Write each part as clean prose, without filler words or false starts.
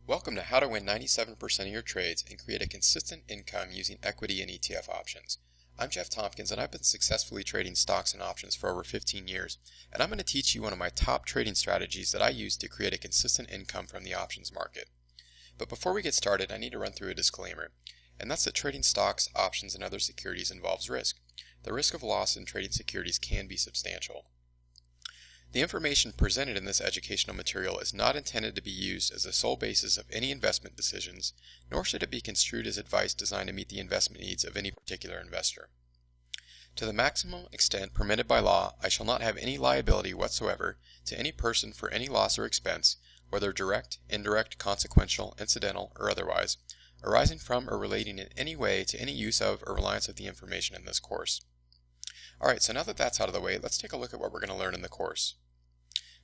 Welcome to How to Win 97% of Your Trades and Create a Consistent Income Using Equity and ETF Options. I'm Jeff Tompkins and I've been successfully trading stocks and options for over 15 years, and I'm going to teach you one of my top trading strategies that I use to create a consistent income from the options market. But before we get started, I need to run through a disclaimer, and that's that trading stocks, options, and other securities involves risk. The risk of loss in trading securities can be substantial. The information presented in this educational material is not intended to be used as the sole basis of any investment decisions, nor should it be construed as advice designed to meet the investment needs of any particular investor. To the maximum extent permitted by law, I shall not have any liability whatsoever to any person for any loss or expense, whether direct, indirect, consequential, incidental, or otherwise, arising from or relating in any way to any use of or reliance of the information in this course. Alright, so now that that's out of the way, let's take a look at what we're going to learn in the course.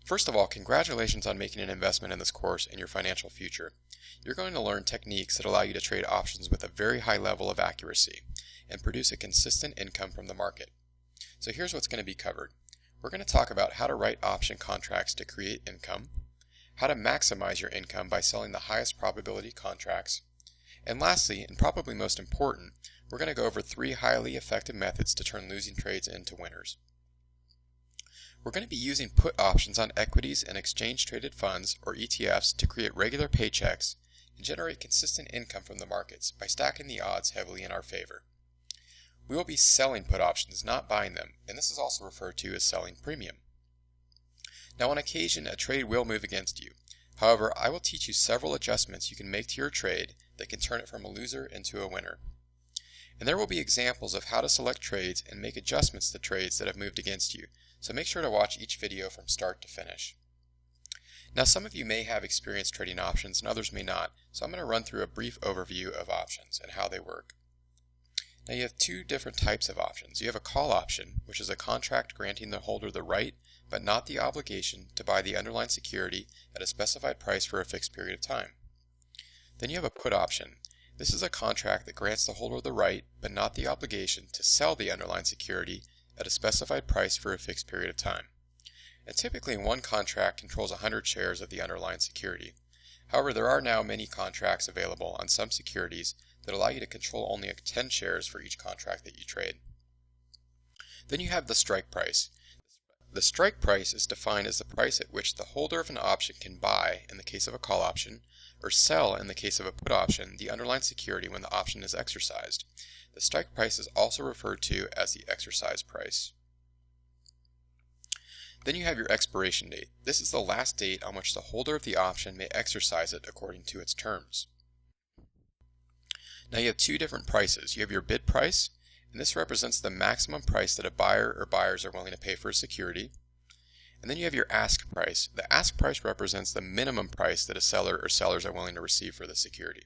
First of all, congratulations on making an investment in this course in your financial future. You're going to learn techniques that allow you to trade options with a very high level of accuracy and produce a consistent income from the market. So here's what's going to be covered. We're going to talk about how to write option contracts to create income, how to maximize your income by selling the highest probability contracts, and lastly, and probably most important, we're going to go over 3 highly effective methods to turn losing trades into winners. We're going to be using put options on equities and exchange-traded funds, or ETFs, to create regular paychecks and generate consistent income from the markets by stacking the odds heavily in our favor. We will be selling put options, not buying them, and this is also referred to as selling premium. Now on occasion, a trade will move against you. However, I will teach you several adjustments you can make to your trade that can turn it from a loser into a winner. And there will be examples of how to select trades and make adjustments to trades that have moved against you, so make sure to watch each video from start to finish. Now some of you may have experience trading options and others may not, so I'm going to run through a brief overview of options and how they work. Now you have 2 different types of options. You have a call option, which is a contract granting the holder the right, but not the obligation, to buy the underlying security at a specified price for a fixed period of time. Then you have a put option. This is a contract that grants the holder the right, but not the obligation, to sell the underlying security at a specified price for a fixed period of time. And typically one contract controls 100 shares of the underlying security. However, there are now many contracts available on some securities that allow you to control only 10 shares for each contract that you trade. Then you have the strike price. The strike price is defined as the price at which the holder of an option can buy, in the case of a call option, or sell, in the case of a put option, the underlying security when the option is exercised. The strike price is also referred to as the exercise price. Then you have your expiration date. This is the last date on which the holder of the option may exercise it according to its terms. Now you have 2 different prices. You have your bid price, and this represents the maximum price that a buyer or buyers are willing to pay for a security. And then you have your ask price. The ask price represents the minimum price that a seller or sellers are willing to receive for the security.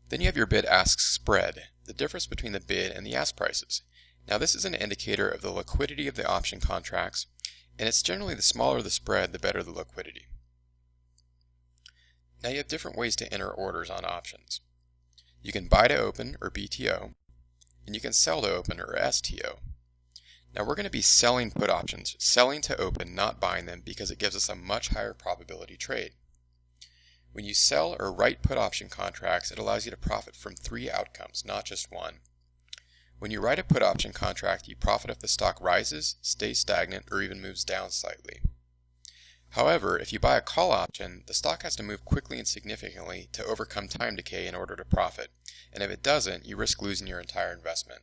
Then you have your bid-ask spread, the difference between the bid and the ask prices. Now this is an indicator of the liquidity of the option contracts, and it's generally the smaller the spread, the better the liquidity. Now you have different ways to enter orders on options. You can buy to open, or BTO, and you can sell to open, or STO. Now we're going to be selling put options, selling to open, not buying them, because it gives us a much higher probability trade. When you sell or write put option contracts, it allows you to profit from 3 outcomes, not just one. When you write a put option contract, you profit if the stock rises, stays stagnant, or even moves down slightly. However, if you buy a call option, the stock has to move quickly and significantly to overcome time decay in order to profit, and if it doesn't, you risk losing your entire investment.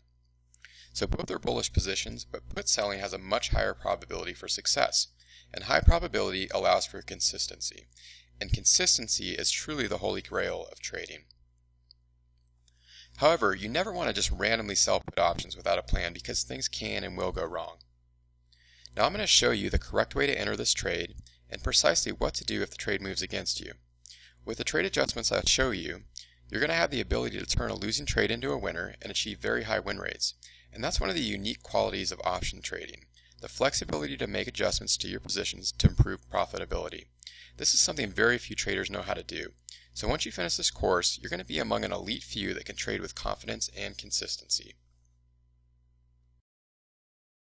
So both are bullish positions, but put selling has a much higher probability for success, and high probability allows for consistency. And consistency is truly the holy grail of trading. However, you never want to just randomly sell put options without a plan because things can and will go wrong. Now I'm going to show you the correct way to enter this trade and precisely what to do if the trade moves against you. With the trade adjustments I'll show you, you're going to have the ability to turn a losing trade into a winner and achieve very high win rates. And that's one of the unique qualities of option trading, the flexibility to make adjustments to your positions to improve profitability. This is something very few traders know how to do. So once you finish this course, you're going to be among an elite few that can trade with confidence and consistency.